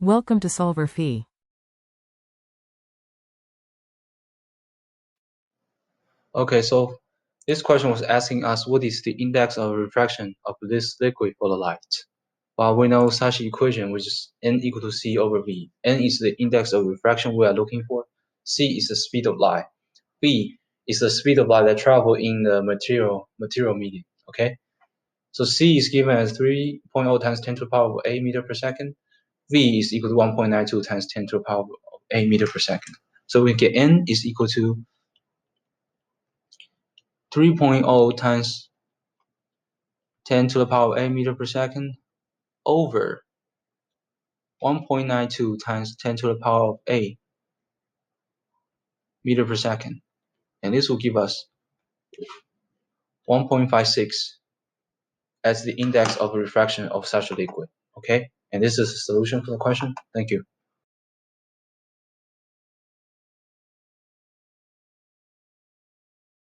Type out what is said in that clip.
Welcome to Solver Phi. Okay, so this question was asking us what is the index of refraction of this liquid for the light. Well, we know such equation, which is n equal to c over v. N is the index of refraction we are looking for. C is the speed of light. V is the speed of light that travel in the material medium. Okay, so C is given as 3.0 times 10 to the power of 8 meter per second. V is equal to 1.92 times 10 to the power of 8 meter per second. So we get N is equal to 3.0 times 10 to the power of 8 meter per second over 1.92 times 10 to the power of 8 meter per second. And this will give us 1.56 as the index of refraction of such a liquid. Okay, and this is the solution for the question. Thank you.